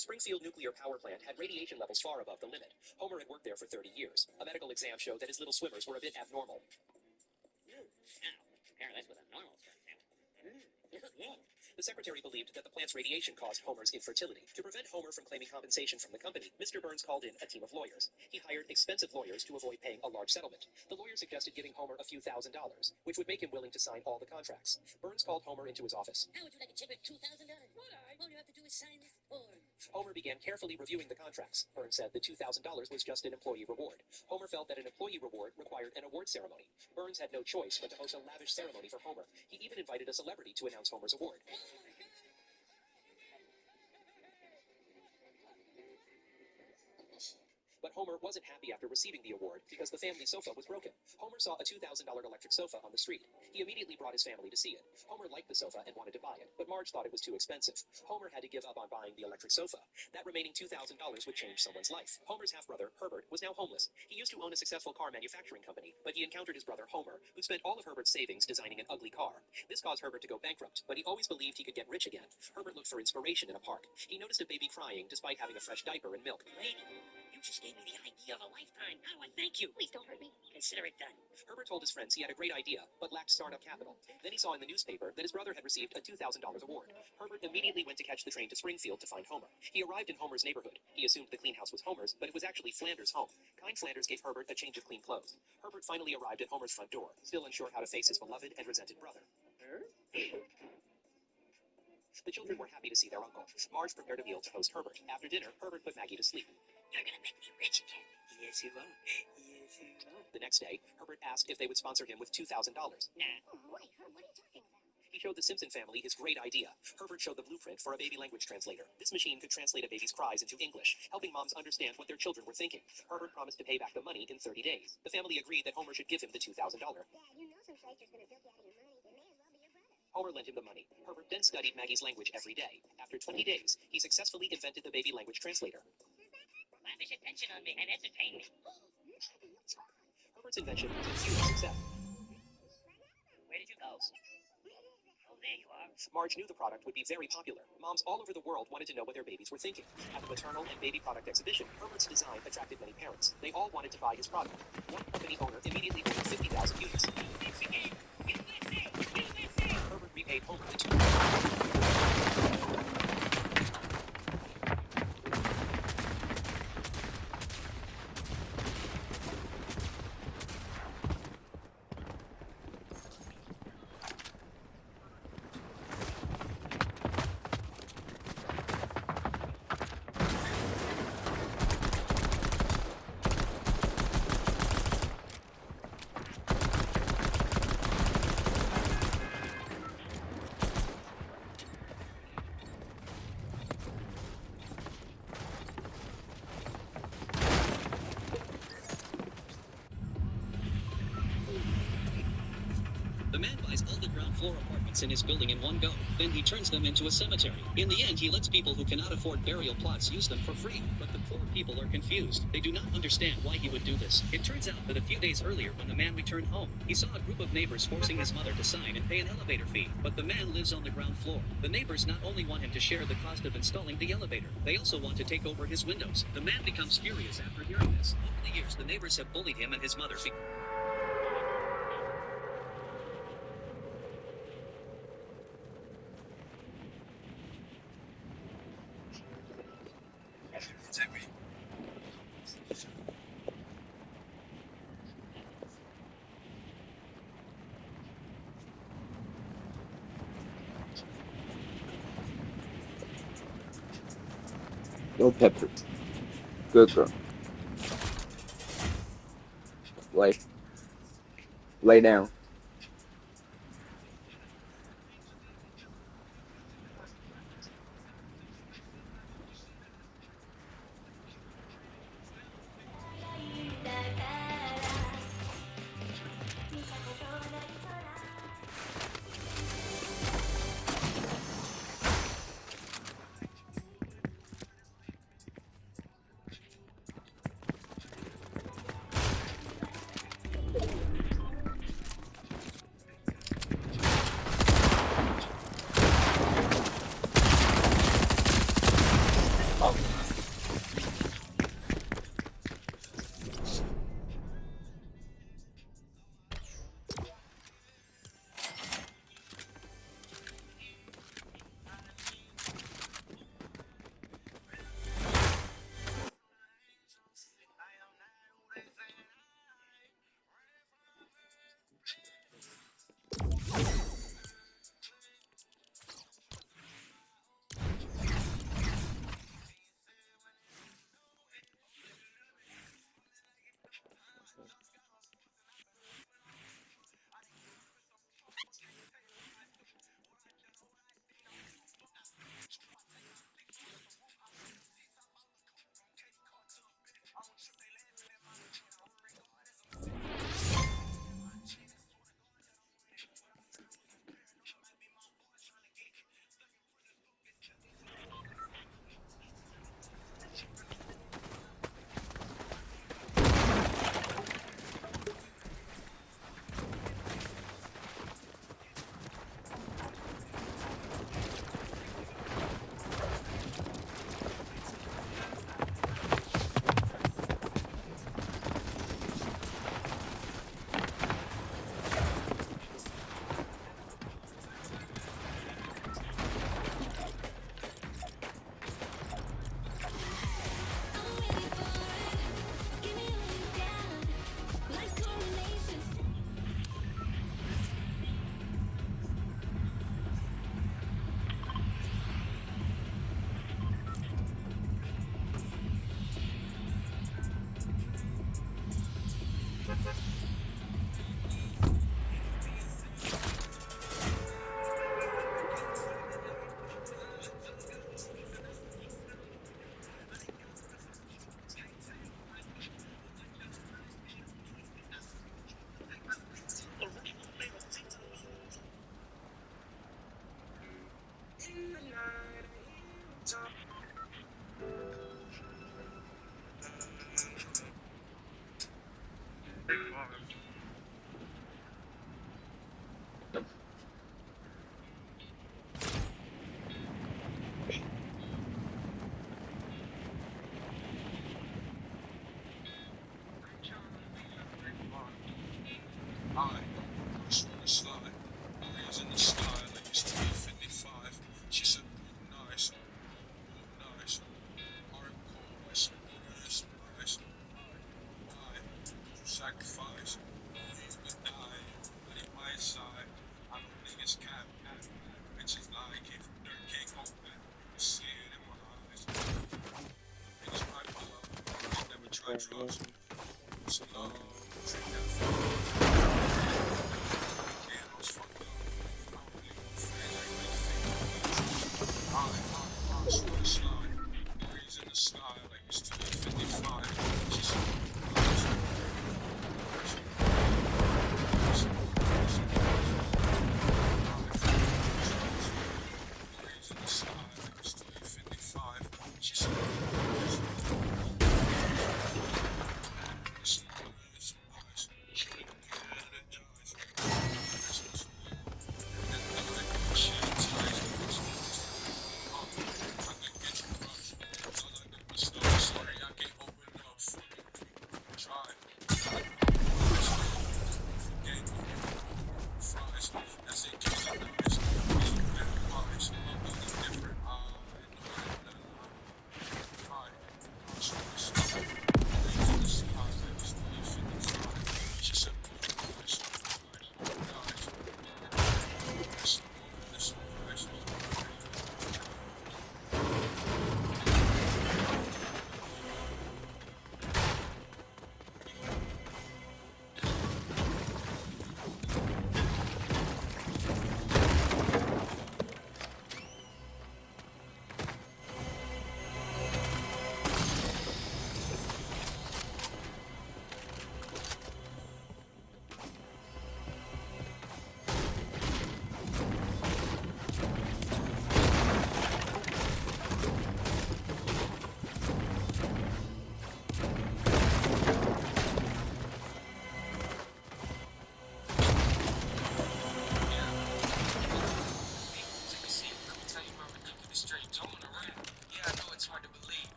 The Springfield nuclear power plant had radiation levels far above the limit. Homer had worked there for 30 years. A medical exam showed that his little swimmers were a bit abnormal. Now, compare this with a normal sperm sample. The secretary believed that the plant's radiation caused Homer's infertility. To prevent Homer from claiming compensation from the company, Mr. Burns called in a team of lawyers. He hired expensive lawyers to avoid paying a large settlement. The lawyer suggested giving Homer a few $1,000s, which would make him willing to sign all the contracts. Burns called Homer into his office. How would you like a check with $2,000? Would I? All you have to do is sign this form. Homer began carefully reviewing the contracts. Burns said the $2,000 was just an employee reward. Homer felt that an employee reward required an award ceremony. Burns had no choice but to host a lavish ceremony for Homer. He even invited a celebrity to announce Homer's award. But Homer wasn't happy after receiving the award because the family sofa was broken. Homer saw a $2,000 electric sofa on the street. He immediately brought his family to see it. Homer liked the sofa and wanted to buy it, but Marge thought it was too expensive. Homer had to give up on buying the electric sofa. That remaining $2,000 would change someone's life. Homer's half-brother, Herbert, was now homeless. He used to own a successful car manufacturing company, but he encountered his brother Homer, who spent all of Herbert's savings designing an ugly car. This caused Herbert to go bankrupt, but he always believed he could get rich again. Herbert looked for inspiration in a park. He noticed a baby crying despite having a fresh diaper and milk. Lady, you just gave me the idea of a lifetime. How do I thank you? Please don't hurt me. Consider it done. Herbert told his friends he had a great idea, but lacked startup capital. Then he saw in the newspaper that his brother had received a $2,000 award. Herbert immediately went to catch the train to Springfield to find Homer. He arrived in Homer's neighborhood. He assumed the clean house was Homer's, but it was actually Flanders' home. Kind Flanders gave Herbert a change of clean clothes. Herbert finally arrived at Homer's front door, still unsure how to face his beloved and resented brother. The children were happy to see their uncle. Marge prepared a meal to host Herbert. After dinner, Herbert put Maggie to sleep. You're gonna make me rich again. Yes, you are. Yes, you are. The next day, Herbert asked if they would sponsor him with $2,000. Nah. Oh, wait, Herb, what are you talking about? He showed the Simpson family his great idea. Herbert showed the blueprint for a baby language translator. This machine could translate a baby's cries into English, helping moms understand what their children were thinking. Herbert promised to pay back the money in 30 days. The family agreed that Homer should give him the $2,000. Dad, you know some straighters gonna bilk you out of your money. They may as well be your brother. Homer lent him the money. Herbert then studied Maggie's language every day. After 20 days, he successfully invented the baby language translator. Lavish attention on me and entertain me. Herbert's invention was a huge success. Where did you go? Oh, there you are. Marge knew the product would be very popular. Moms all over the world wanted to know what their babies were thinking. At the maternal and baby product exhibition, Herbert's design attracted many parents. They all wanted to buy his product. One company owner immediately ordered 50,000 units. Herbert repaid Homer the The man buys all the ground floor apartments in his building in one go. Then he turns them into a cemetery. In the end, he lets people who cannot afford burial plots use them for free. But the poor people are confused. They do not understand why he would do this. It turns out that a few days earlier, when the man returned home, he saw a group of neighbors forcing his mother to sign and pay an elevator fee. But the man lives on the ground floor. The neighbors not only want him to share the cost of installing the elevator, they also want to take over his windows. The man becomes furious after hearing this. Over the years, the neighbors have bullied him and his mother. No pepper. Good girl. Lay down.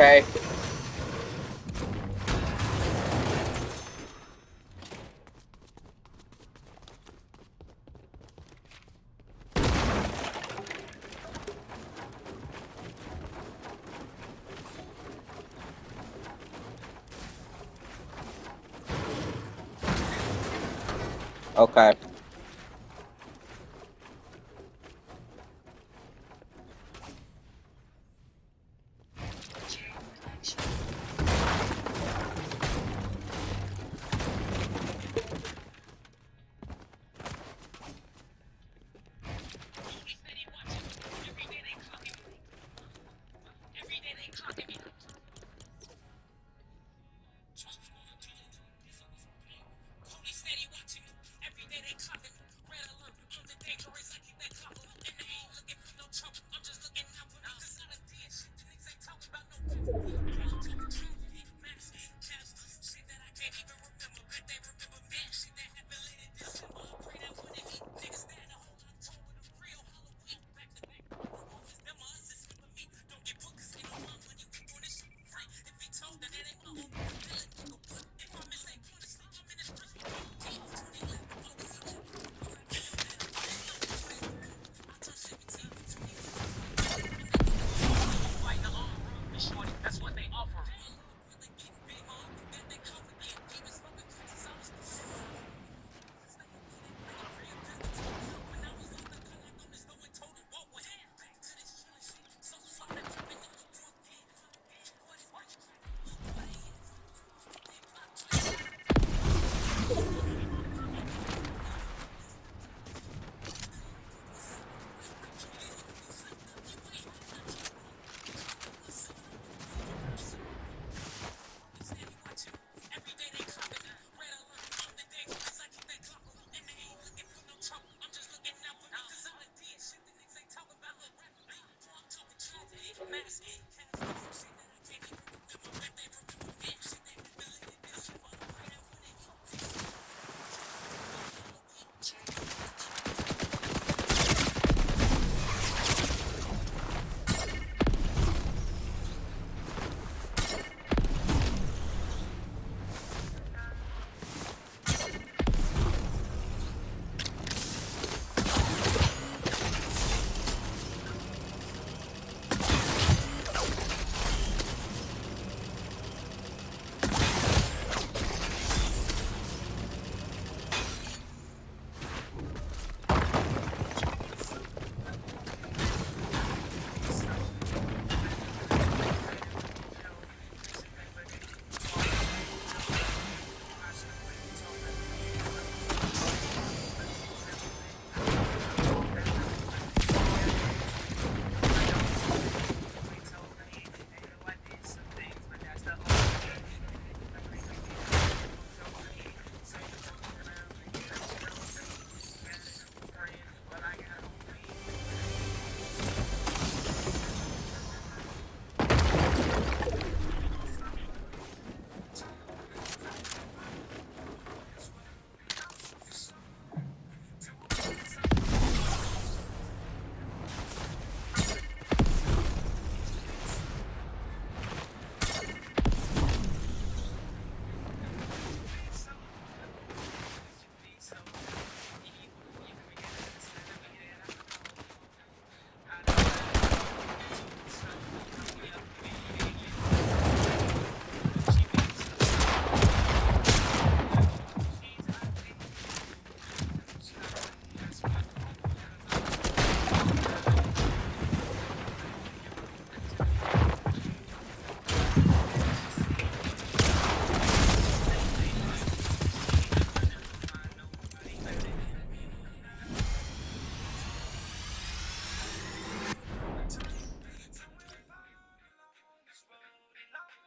Okay. Okay.